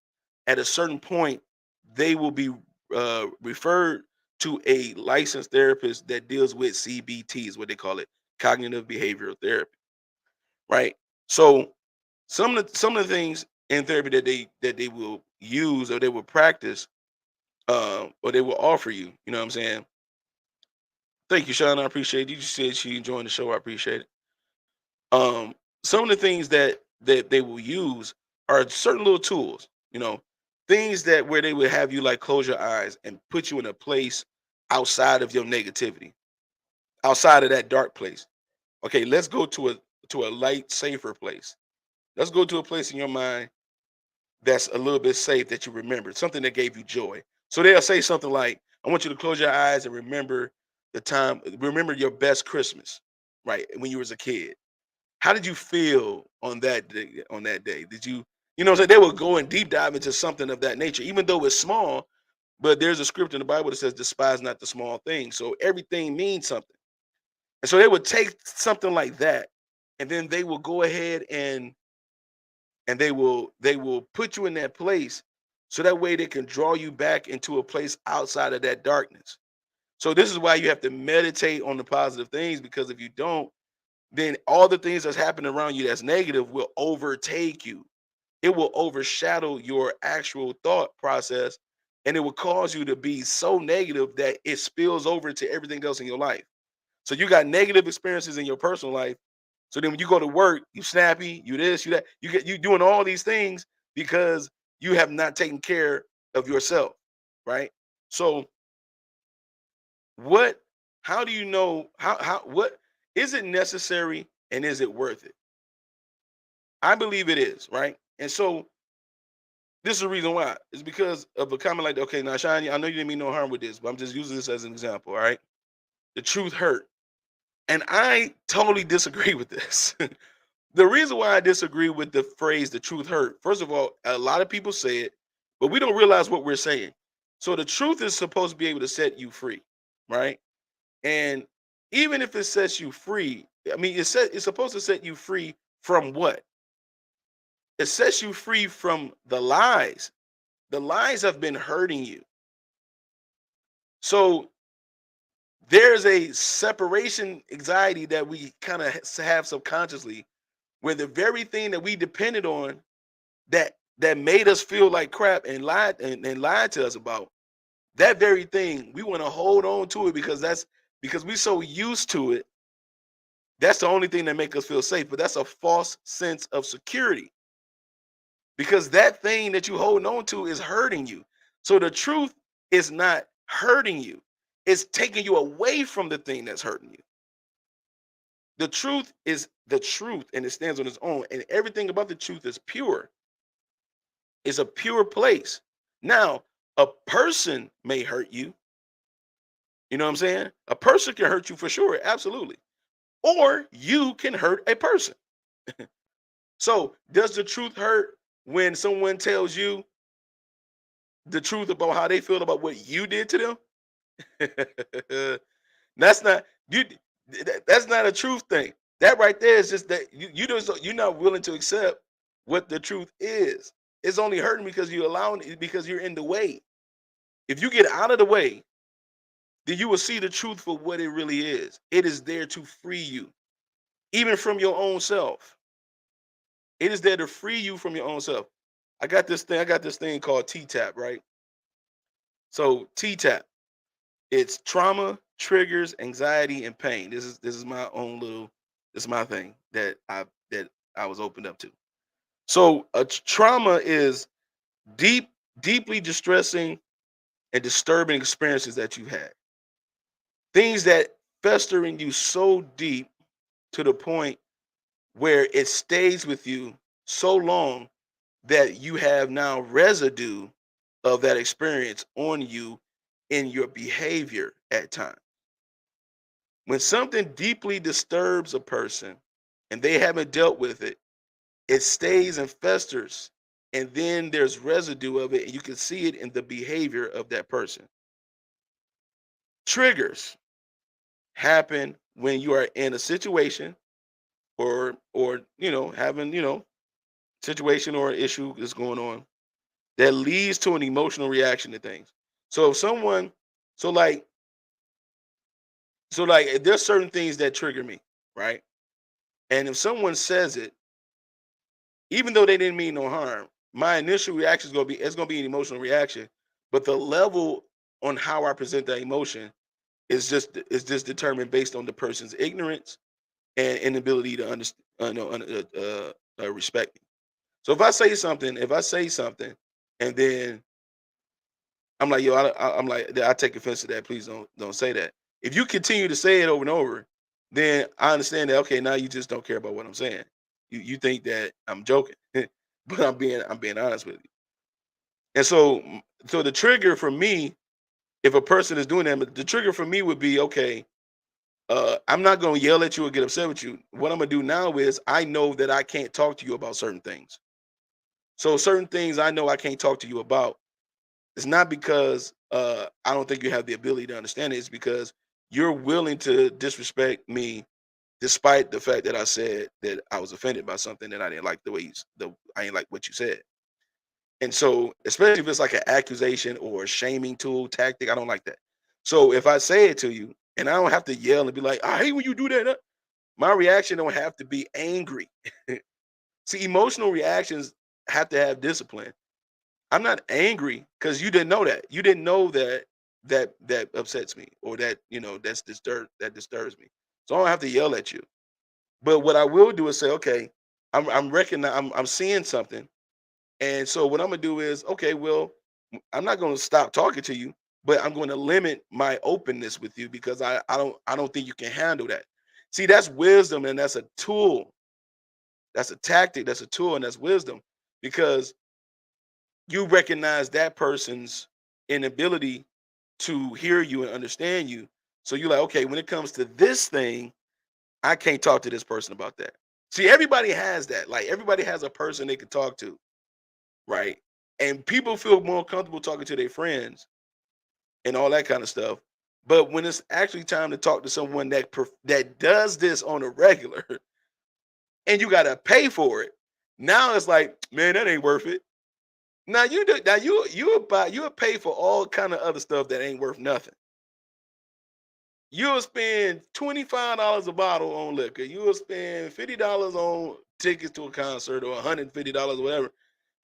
at a certain point, they will be referred to a licensed therapist that deals with CBT, is what they call it, cognitive behavioral therapy, right? So some of the things in therapy that they will use or they will practice, or they will offer you. You know what I'm saying? Thank you, Sean. I appreciate you. You said she enjoying the show. I appreciate it. Um, some of the things that they will use are certain little tools. Things that where they would have you like close your eyes and put you in a place outside of your negativity, outside of that dark place. Okay, let's go to a light, safer place. Let's go to a place in your mind that's a little bit safe, that you remember, something that gave you joy. So they'll say something like, I want you to close your eyes and remember your best Christmas, right? When you was a kid. How did you feel on that day? Did you, they will go and deep dive into something of that nature, even though it's small, but there's a script in the Bible that says, despise not the small things. So everything means something. And so they would take something like that, and then they will go ahead and they will put you in that place, so that way they can draw you back into a place outside of that darkness. So this is why you have to meditate on the positive things, because if you don't, then all the things that's happening around you that's negative will overtake you. It will overshadow your actual thought process, and it will cause you to be so negative that it spills over to everything else in your life. So you got negative experiences in your personal life. So then when you go to work, you snappy, you this, you that, you doing all these things because you have not taken care of yourself, right? So what how do you know how what is it necessary, and is it worth it? I believe it is, right? And so this is the reason why. It's because of a comment like, okay, now Shiny, I know you didn't mean no harm with this, but I'm just using this as an example, all right? The truth hurt. And I totally disagree with this. The reason why I disagree with the phrase "the truth hurt," first of all, a lot of people say it, but we don't realize what we're saying. So the truth is supposed to be able to set you free, right? And even if it sets you free, I mean, it's supposed to set you free from what? It sets you free from the lies. The lies have been hurting you. So there's a separation anxiety that we kind of have subconsciously, where the very thing that we depended on, that made us feel like crap and lied to us about, that very thing we want to hold on to it, because we're so used to it. That's the only thing that make us feel safe, but that's a false sense of security. because that thing that you holding on to is hurting you. So the truth is not hurting you. It's taking you away from the thing that's hurting you. The truth is the truth and it stands on its own. And everything about the truth is pure. It's a pure place. Now, a person may hurt you. You know what I'm saying? A person can hurt you for sure, absolutely. Or you can hurt a person. So, does the truth hurt when someone tells you the truth about how they feel about what you did to them? That's not you. That's not a truth thing. That right there is just that you're not willing to accept what the truth is. It's only hurting because you allowing it because you're in the way. If you get out of the way, then you will see the truth for what it really is. It is there to free you, even from your own self. It is there to free you from your own self. I got this thing called T-tap, right? So T-tap, it's trauma, triggers, anxiety, and pain. This is my own little this is my thing that I was opened up to. So a trauma is deep, deeply distressing and disturbing experiences that you've had. Things that fester in you so deep to the point where it stays with you so long that you have now residue of that experience on you in your behavior at times. When something deeply disturbs a person and they haven't dealt with it, it stays and festers. And then there's residue of it, and you can see it in the behavior of that person. Triggers happen when you are in a situation or having situation or issue is going on that leads to an emotional reaction to things. So if someone so like there's certain things that trigger me, right? And if someone says it, even though they didn't mean no harm, my initial reaction is gonna be an emotional reaction. But the level on how I present that emotion is just determined based on the person's ignorance and inability to understand, respect me. So if I say something, and then I'm like, yo, I'm like, I take offense to that. Please don't say that. If you continue to say it over and over, then I understand that. Okay, now you just don't care about what I'm saying. You think that I'm joking, but I'm being honest with you. And so the trigger for me, if a person is doing that, but the trigger for me would be okay. I'm not gonna yell at you or get upset with you. What I'm gonna do now is I know that I can't talk to you about certain things. So certain things I know I can't talk to you about. It's not because I don't think you have the ability to understand it. It's because you're willing to disrespect me, despite the fact that I said that I was offended by something that I didn't like the way I didn't like what you said. And so, especially if it's like an accusation or a shaming tool tactic, I don't like that. So if I say it to you, and I don't have to yell and be like, I hate when you do that. My reaction don't have to be angry. See, emotional reactions have to have discipline. I'm not angry because you didn't know that. You didn't know that upsets me or that disturbs me. So I don't have to yell at you. But what I will do is say, okay, I'm seeing something. And so what I'm gonna do is, okay, well, I'm not gonna stop talking to you, but I'm gonna limit my openness with you because I don't think you can handle that. See, that's wisdom and that's a tool. That's a tactic, that's a tool, and that's wisdom because you recognize that person's inability to hear you and understand you. So you're like, okay, when it comes to this thing, I can't talk to this person about that. See, everybody has that. Like everybody has a person they can talk to, right? And people feel more comfortable talking to their friends and all that kind of stuff. But when it's actually time to talk to someone that does this on a regular, and you gotta pay for it, now it's like, man, that ain't worth it. Now you do now you'll pay for all kind of other stuff that ain't worth nothing. You'll spend $25 a bottle on liquor. You'll spend $50 on tickets to a concert or $150 or whatever.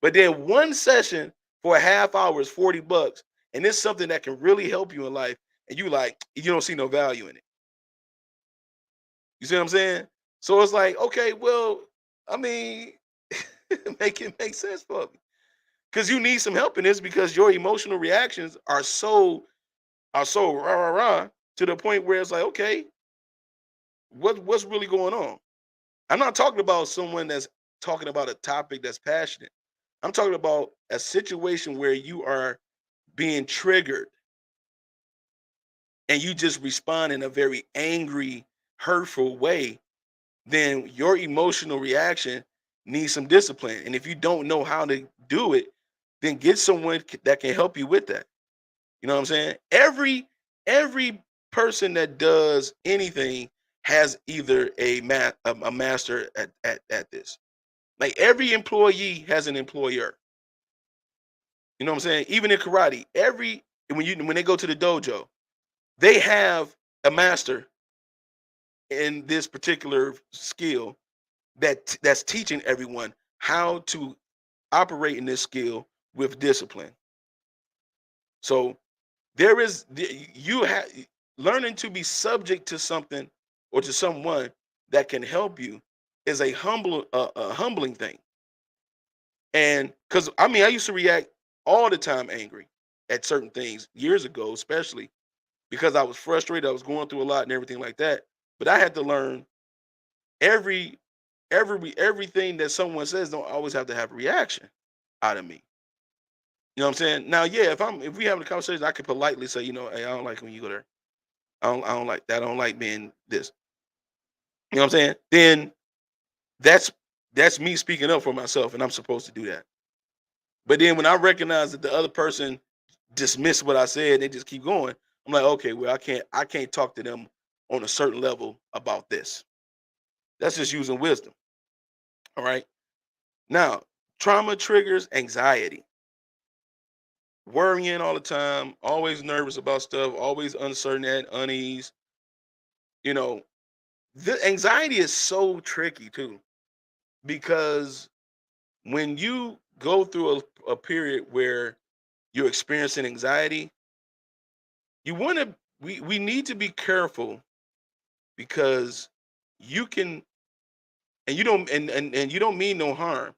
But then one session for a half hour is 40 bucks. And it's something that can really help you in life. And you don't see no value in it. You see what I'm saying? So it's like, okay, well, I mean, Make it make sense for me. Because you need some help in this because your emotional reactions are so rah rah rah to the point where it's like, okay, what's really going on? I'm not talking about someone that's talking about a topic that's passionate. I'm talking about a situation where you are being triggered and you just respond in a very angry, hurtful way, then your emotional reaction needs some discipline. And if you don't know how to do it, then get someone that can help you with that. You know what I'm saying? Every person that does anything has either a master at this. Like every employee has an employer. You know what I'm saying? Even in karate, when they go to the dojo, they have a master in this particular skill that's teaching everyone how to operate in this skill with discipline. So you have learning to be subject to something or to someone that can help you is a humbling thing. And because I mean, I used to react all the time angry at certain things years ago, especially because I was frustrated. I was going through a lot and everything like that. But I had to learn every everything that someone says don't always have to have a reaction out of me. You know what I'm saying? Now, yeah, if we having a conversation, I can politely say, hey, I don't like when you go there. I don't like that. I don't like being this. You know what I'm saying? Then that's that's me speaking up for myself, and I'm supposed to do that. But then when I recognize that the other person dismissed what I said, they just keep going. I'm like, okay, well, I can't talk to them on a certain level about this. That's just using wisdom. All right. Now, trauma triggers anxiety, worrying all the time, always nervous about stuff, always uncertain and unease. You know, the anxiety is so tricky too because when you go through a period where you're experiencing anxiety, you want to we need to be careful because you can and you don't mean no harm,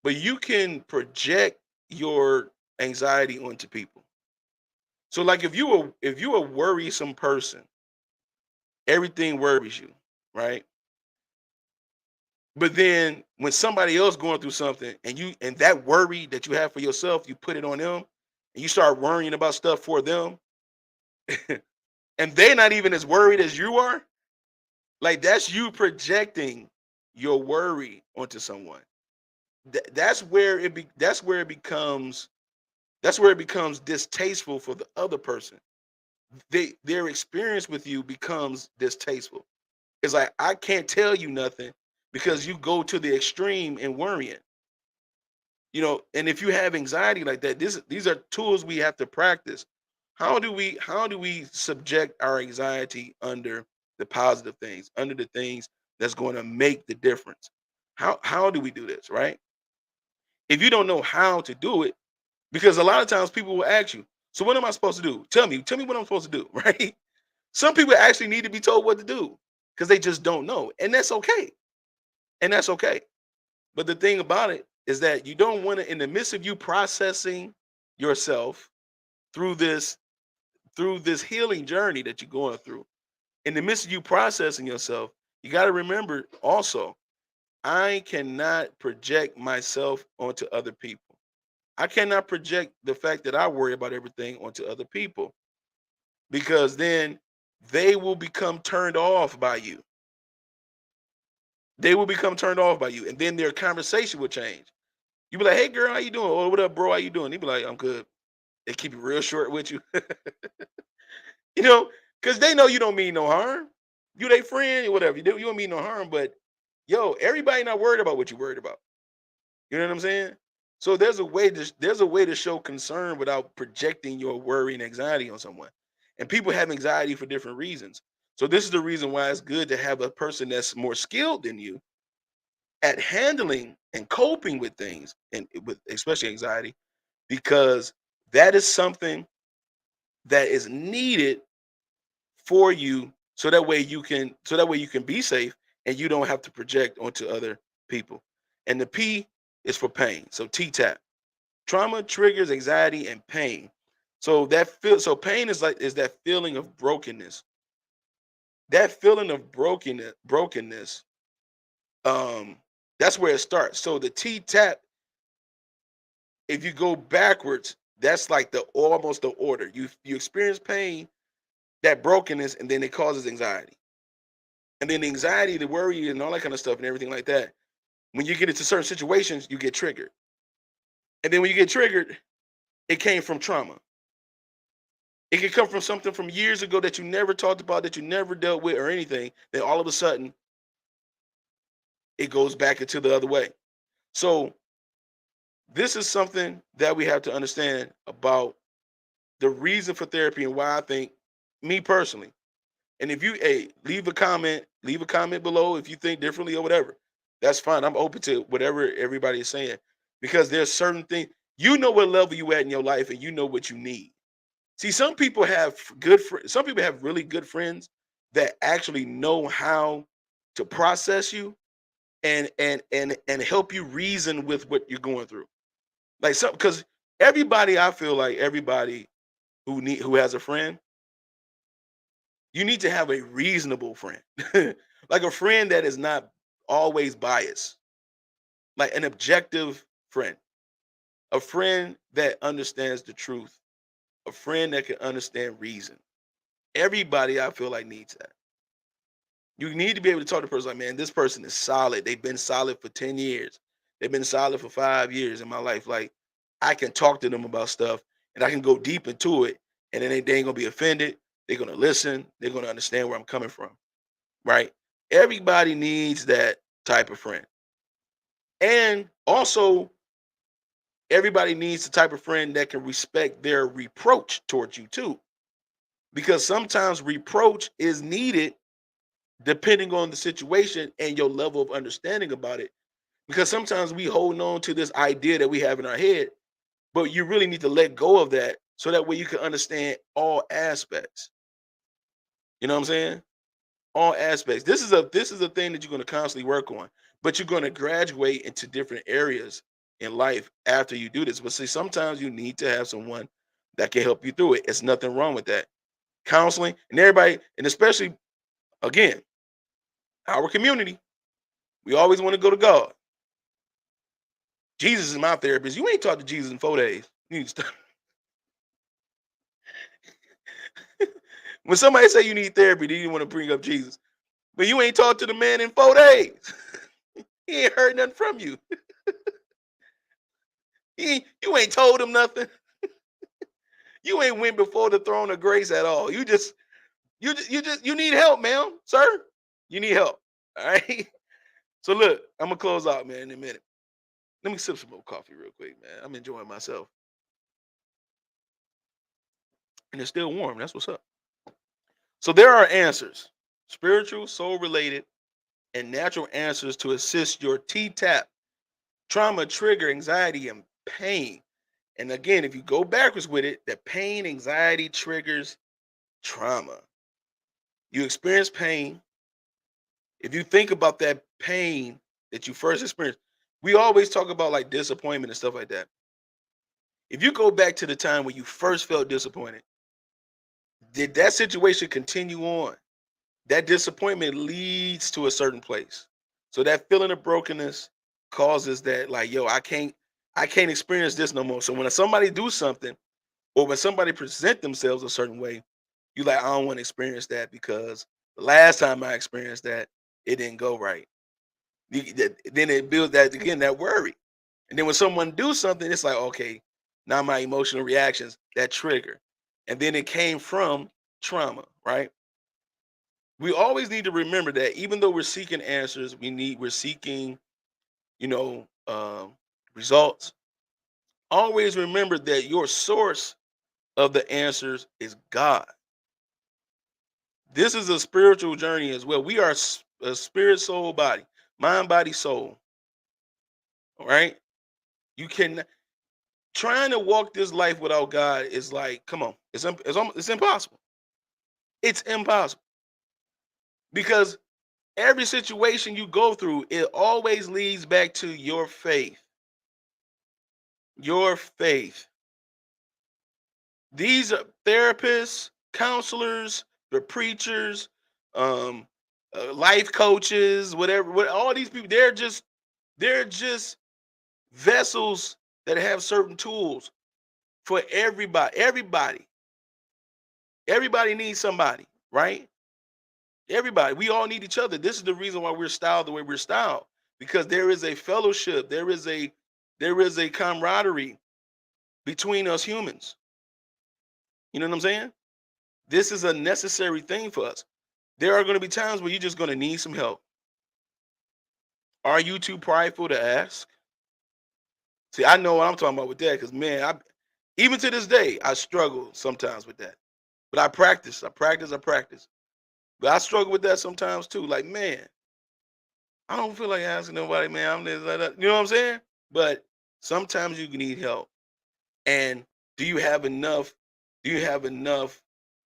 but you can project your anxiety onto people. So like if you a worrisome person, everything worries you, right? But then when somebody else going through something and that worry that you have for yourself, you put it on them and you start worrying about stuff for them, and they're not even as worried as you are, like that's you projecting your worry onto someone. That's where it becomes distasteful for the other person. Their experience with you becomes distasteful. It's like I can't tell you nothing because you go to the extreme in worrying. And if you have anxiety like that, these are tools we have to practice. How do we subject our anxiety under the positive things, under the things that's going to make the difference? How do we do this, right? If you don't know how to do it, because a lot of times people will ask you, so what am I supposed to do? Tell me what I'm supposed to do, right? Some people actually need to be told what to do because they just don't know. And that's okay. And that's okay. But the thing about it is that you don't want to, in the midst of you processing yourself through this through this healing journey that you're going through, in the midst of you processing yourself, you got to remember also, I cannot project myself onto other people. I cannot project the fact that I worry about everything onto other people because then they will become turned off by you. They will become turned off by you, and then their conversation will change. You be like, "Hey, girl, how you doing?" Or, "What up, bro? How you doing?" He be like, "I'm good." They keep it real short with you, you know, because they know you don't mean no harm. You they friend or whatever. You don't mean no harm, but yo, everybody not worried about what you worried about. You know what I'm saying? So there's a way to show concern without projecting your worry and anxiety on someone. And people have anxiety for different reasons. So this is the reason why it's good to have a person that's more skilled than you at handling and coping with things and with especially anxiety because that is something that is needed for you so that way you can be safe and you don't have to project onto other people. And the P is for pain. So T-tap. Trauma triggers anxiety and pain. So pain is that feeling of brokenness. That feeling of brokenness, um, that's where it starts. So the T-tap, if you go backwards, that's like the almost the order. You experience pain, that brokenness, and then it causes anxiety. And then the anxiety, the worry, and all that kind of stuff and everything like that. When you get into certain situations, you get triggered. And then when you get triggered, it came from trauma. It could come from something from years ago that you never talked about, that you never dealt with or anything. Then all of a sudden, it goes back into the other way. So this is something that we have to understand about the reason for therapy and why I think, me personally. And if you leave a comment below if you think differently or whatever. That's fine. I'm open to whatever everybody is saying because there's certain things you know what level you at in your life and you know what you need. See, some people have some people have really good friends that actually know how to process you and help you reason with what you're going through. Like some because everybody, I feel like everybody who has a friend, you need to have a reasonable friend. Like a friend that is not always biased, like an objective friend, a friend that understands the truth, a friend that can understand reason. Everybody, I feel like, needs that. You need to be able to talk to a person like, man, this person is solid. They've been solid for 10 years. They've been solid for 5 years in my life. Like, I can talk to them about stuff and I can go deep into it. And then they ain't gonna be offended. They're gonna listen. They're gonna understand where I'm coming from. Right? Everybody needs that type of friend. And also, everybody needs the type of friend that can respect their reproach towards you too. Because sometimes reproach is needed depending on the situation and your level of understanding about it. Because sometimes we hold on to this idea that we have in our head, but you really need to let go of that so that way you can understand all aspects. You know what I'm saying? All aspects. This is a thing that you're going to constantly work on, but you're going to graduate into different areas in life after you do this. But see, sometimes you need to have someone that can help you through it. It's nothing wrong with that. Counseling and everybody, and especially again, our community, we always want to go to God. Jesus is my therapist. You ain't talked to Jesus in 4 days. You need to stop. When somebody say you need therapy, then you want to bring up Jesus. But you ain't talked to the man in 4 days. He ain't heard nothing from you. You ain't told him nothing. You ain't went before the throne of grace at all. You need help, man, sir. You need help. All right. So look, I'm gonna close out, man, in a minute. Let me sip some more coffee real quick, man. I'm enjoying myself. And it's still warm. That's what's up. So there are answers, spiritual, soul related, and natural answers to assist your T-tap, trauma, trigger, anxiety, and pain. And again, if you go backwards with it, that pain, anxiety triggers trauma. You experience pain. If you think about that pain that you first experienced, we always talk about like disappointment and stuff like that. If you go back to the time when you first felt disappointed, did that situation continue on? That disappointment leads to a certain place. So that feeling of brokenness causes that, like, yo, I can't experience this no more. So when somebody do something or when somebody present themselves a certain way, you like, I don't want to experience that because the last time I experienced that, it didn't go right. Then it builds that again, that worry. And then when someone do something, it's like, okay, now my emotional reactions, that trigger. And then it came from trauma, right? We always need to remember that even though we're seeking answers, we're seeking, you know, results. Always remember that your source of the answers is God. This is a spiritual journey as well. We are a spirit, soul, body, mind, body, soul. All right. You can trying to walk this life without God is like, come on, it's impossible. It's impossible because every situation you go through, it always leads back to your faith. Your faith. These are therapists, counselors, the preachers, um, life coaches, whatever. What all these people, they're just vessels that have certain tools for everybody. Everybody needs somebody, right? Everybody. We all need each other. This is the reason why we're styled the way we're styled, because there is a fellowship, there is a camaraderie between us humans. You know what I'm saying? This is a necessary thing for us. There are going to be times where you're just going to need some help. Are you too prideful to ask? See, I know what I'm talking about with that, because man, even to this day, I struggle sometimes with that. But I practice. But I struggle with that sometimes too. Like, man, I don't feel like asking nobody, man. I'm this, that. You know what I'm saying? But sometimes you need help. And do you have enough? Do you have enough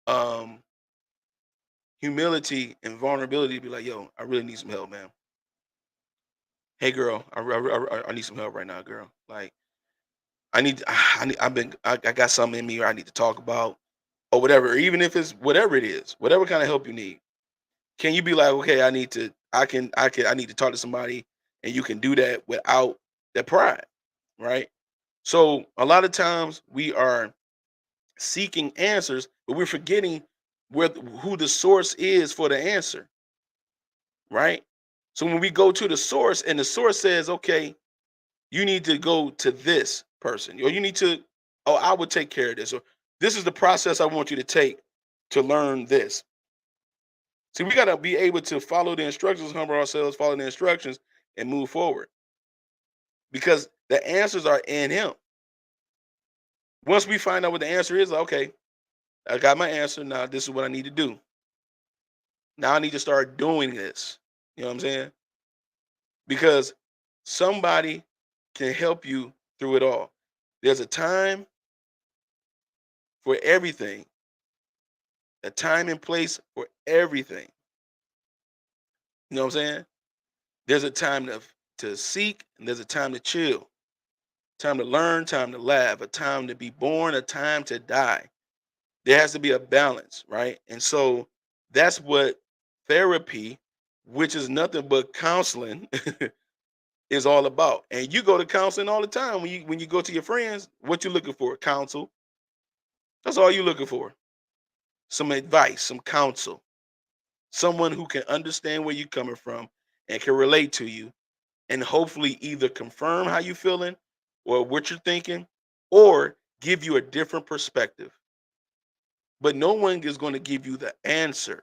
um, humility and vulnerability to be like, yo, I really need some help, man. Hey, girl, I need some help right now, girl. Like, I got something in me, or I need to talk about, or whatever. Or even if it's whatever it is, whatever kind of help you need. Can you be like, okay, I need to talk to somebody, and you can do that without that pride, right? So a lot of times we are seeking answers, but we're forgetting who the source is for the answer, right? So when we go to the source and the source says, okay, you need to go to this person, or you need to, oh, I would take care of this, or this is the process I want you to take to learn this. See, we got to be able to follow the instructions, humble ourselves, follow the instructions, and move forward, because the answers are in Him. Once we find out what the answer is, like, okay, I got my answer. Now, this is what I need to do. Now, I need to start doing this. You know what I'm saying? Because somebody can help you through it all. There's a time for everything, a time and place for everything. You know what I'm saying? There's a time to seek, and there's a time to chill, time to learn, time to laugh, a time to be born, a time to die. There has to be a balance, right? And so that's what therapy, which is nothing but counseling, is all about. And you go to counseling all the time. When you go to your friends, what you looking for? Counsel. That's all you're looking for. Some advice, some counsel, someone who can understand where you're coming from and can relate to you, and hopefully either confirm how you feeling or what you're thinking, or give you a different perspective. But no one is going to give you the answer.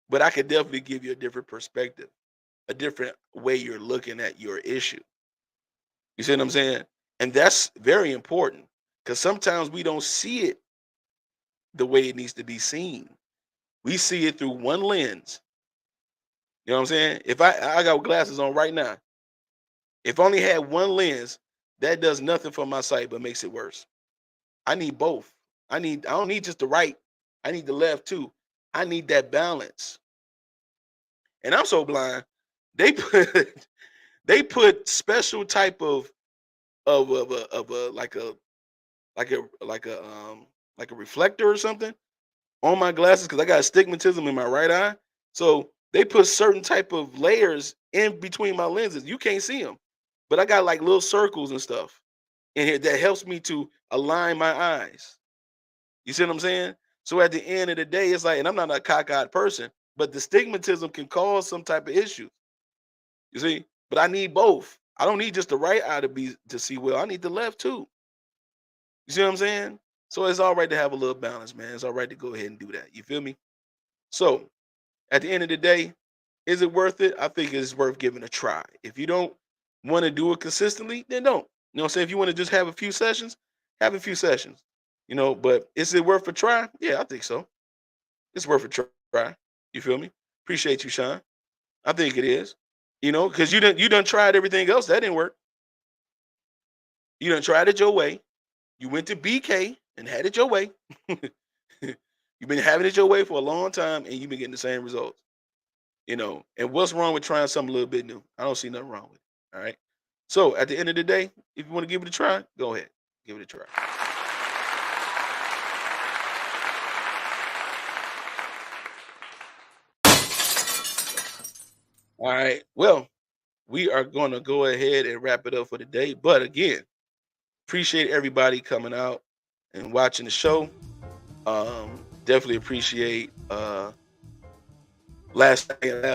But I could definitely give you a different perspective, a different way you're looking at your issue. You see what I'm saying? And that's very important, because sometimes we don't see it the way it needs to be seen. We see it through one lens. You know what I'm saying? If I got glasses on right now, if I only had one lens, that does nothing for my sight but makes it worse. I need both. I don't need just the right. I need the left too. I need that balance. And I'm so blind. They put they put special type of like a like a like a reflector or something on my glasses, because I got astigmatism in my right eye. So they put certain type of layers in between my lenses. You can't see them, but I got like little circles and stuff in here that helps me to align my eyes. You see what I'm saying? So at the end of the day, it's like, and I'm not a cockeyed person, but the stigmatism can cause some type of issue. You see, but I need both. I don't need just the right eye to see well. I need the left too. You see what I'm saying? So it's all right to have a little balance, man. It's all right to go ahead and do that. You feel me? So at the end of the day, is it worth it? I think it's worth giving a try. If you don't want to do it consistently, then don't. You know what I'm saying? If you want to just have a few sessions, have a few sessions. But is it worth a try? Yeah, I think so. It's worth a try. You feel me? Appreciate you, Sean. I think it is. Because you done tried everything else. That didn't work. You done tried it your way. You went to BK and had it your way. You've been having it your way for a long time, and you've been getting the same results. And what's wrong with trying something a little bit new? I don't see nothing wrong with it. All right. So at the end of the day, if you want to give it a try, go ahead, give it a try. All right. Well, we are going to go ahead and wrap it up for the day. But again, appreciate everybody coming out and watching the show. Definitely appreciate last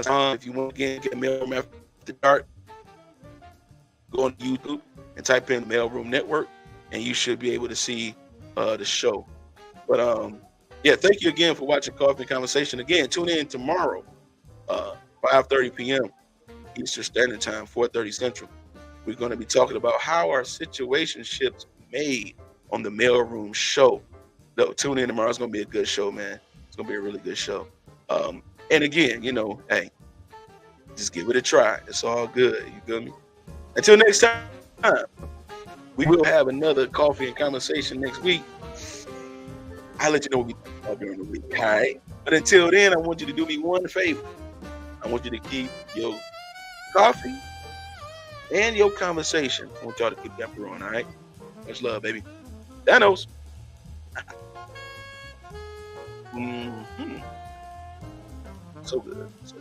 time. If you want to get Mailroom After Dark, go on YouTube and type in Mailroom Network, and you should be able to see the show. But yeah, thank you again for watching Coffee and Conversation. Again, tune in tomorrow, 5:30 p.m. Eastern Standard Time, 4:30 Central. We're going to be talking about how are situationships made on the Mailroom Show. No, tune in tomorrow. It's going to be a good show, man. It's going to be a really good show. And again, hey, just give it a try. It's all good. You feel me? Until next time, we will have another Coffee and Conversation next week. I'll let you know what we talk about during the week. All right. But until then, I want you to do me one favor. I want you to keep your coffee and your conversation. I want y'all to keep that brewing, all right? Much love, baby. Thanos. So good. So